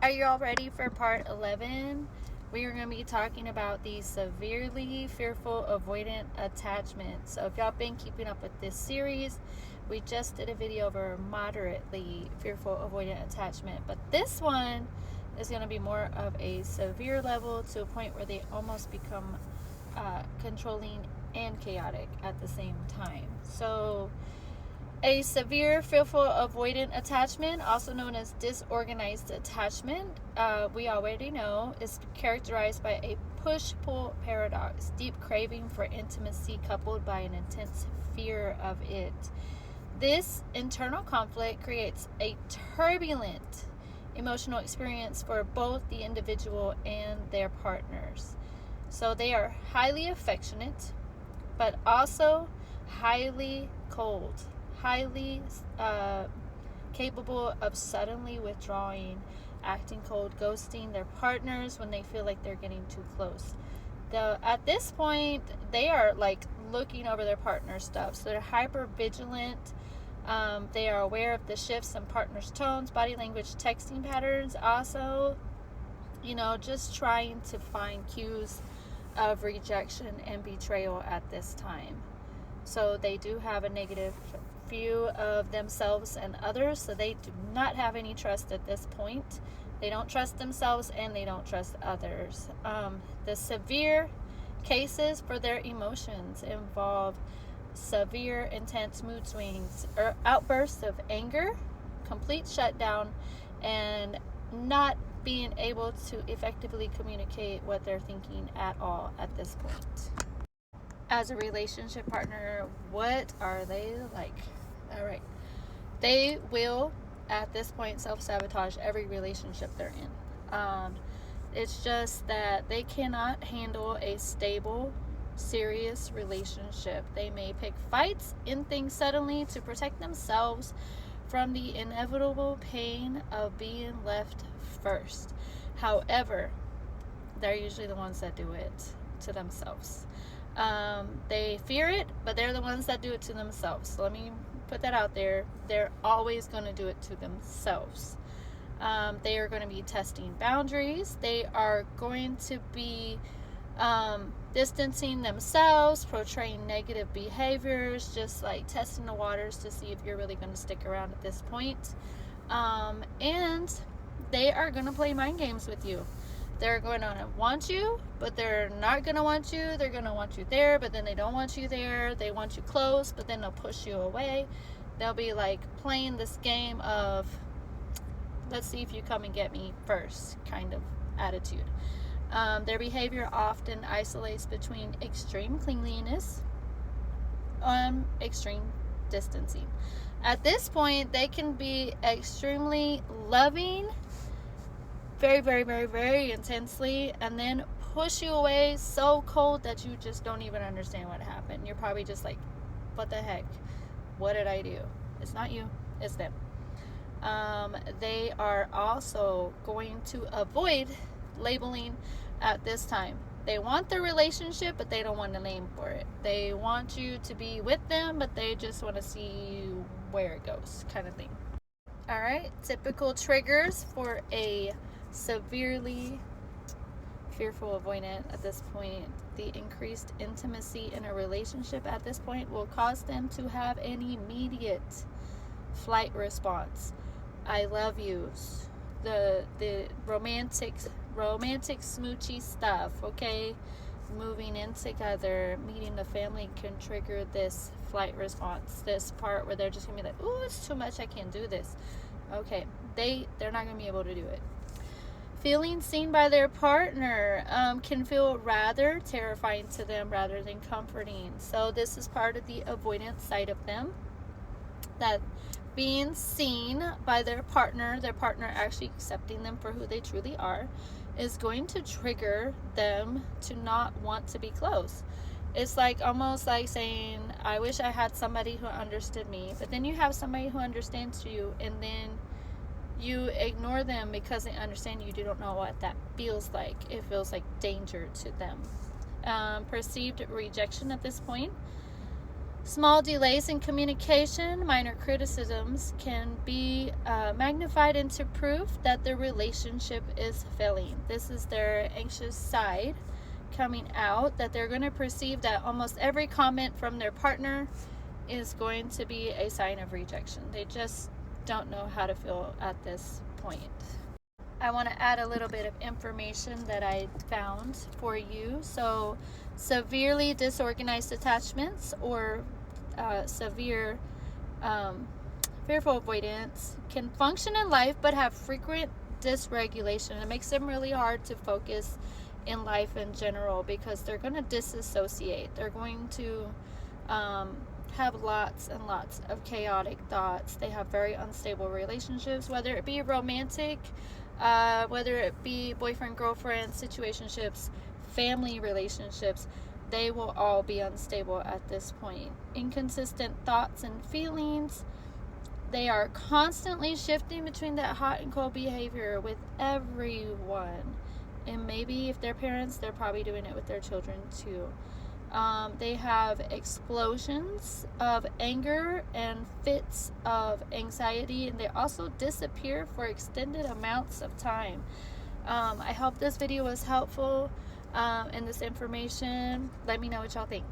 Are you all ready for part 11? We are going to be talking about the severely fearful avoidant attachment. So if y'all been keeping up with this series, we just did a video over moderately fearful avoidant attachment, but this one is going to be more of a severe level, to a point where they almost become controlling and chaotic at the same time. So a severe fearful avoidant attachment, also known as disorganized attachment, we already know is characterized by a push-pull paradox, deep craving for intimacy coupled by an intense fear of it. This internal conflict creates a turbulent emotional experience for both the individual and their partners. So they are highly affectionate, but also highly cold, highly capable of suddenly withdrawing, acting cold, ghosting their partners when they feel like they're getting too close. At this point, they are like looking over their partner's stuff, so they're hyper vigilant. They are aware of the shifts in partner's tones, body language, texting patterns. Also, just trying to find cues of rejection and betrayal at this time. So they do have a negative view of themselves and others, so they do not have any trust at this point. They don't trust themselves and they don't trust others. The severe cases for their emotions involve severe intense mood swings or outbursts of anger, complete shutdown, and not being able to effectively communicate what they're thinking at all at this point. As a relationship partner, what are they like? All right. They will, at this point, self-sabotage every relationship they're in. It's just that they cannot handle a stable, serious relationship. They may pick fights in things suddenly to protect themselves from the inevitable pain of being left first. However, they're usually the ones that do it to themselves. They fear it, but they're the ones that do it to themselves. So let me put that out there. They're always going to do it to themselves. They are going to be testing boundaries. They are going to be distancing themselves, portraying negative behaviors, just like testing the waters to see if you're really going to stick around at this point. And they are going to play mind games with you. They're going to want you, but they're not going to want you. They're going to want you there, but then they don't want you there. They want you close, but then they'll push you away. They'll be like playing this game of, let's see if you come and get me first kind of attitude. Their behavior often isolates between extreme clinginess and extreme distancing. At this point, they can be extremely loving, very, very, very, very intensely, and then push you away so cold that you just don't even understand what happened. You're probably just like, what the heck? What did I do? It's not you, it's them. They are also going to avoid labeling at this time. They want the relationship, but they don't want a name for it. They want you to be with them, but they just want to see where it goes, kind of thing. All right, typical triggers for a severely fearful avoidant at this point. The increased intimacy in a relationship at this point will cause them to have an immediate flight response. I love yous, the romantic smoochy stuff, okay? Moving in together, meeting the family can trigger this flight response, this part where they're just gonna be like, ooh, it's too much, I can't do this. Okay, they're not gonna be able to do it. Feeling seen by their partner can feel rather terrifying to them rather than comforting. So this is part of the avoidance side of them, that being seen by their partner actually accepting them for who they truly are, is going to trigger them to not want to be close. It's like almost like saying, I wish I had somebody who understood me, but then you have somebody who understands you, and then you ignore them because they understand you. You don't know what that feels like. It feels like danger to them. Perceived rejection at this point. Small delays in communication, minor criticisms can be magnified into proof that the relationship is failing. This is their anxious side coming out, that they're going to perceive that almost every comment from their partner is going to be a sign of rejection. They just don't know how to feel at this point. I want to add a little bit of information that I found for you. So, severely disorganized attachments or severe fearful avoidance can function in life but have frequent dysregulation. It makes them really hard to focus in life in general because they're going to disassociate. They're going to have lots and lots of chaotic thoughts. They have very unstable relationships, whether it be romantic, whether it be boyfriend, girlfriend, situationships, family relationships. They will all be unstable at this point. Inconsistent thoughts and feelings. They are constantly shifting between that hot and cold behavior with everyone. And maybe if they're parents, they're probably doing it with their children too. They have explosions of anger and fits of anxiety, and they also disappear for extended amounts of time. I hope this video was helpful and this information. Let me know what y'all think.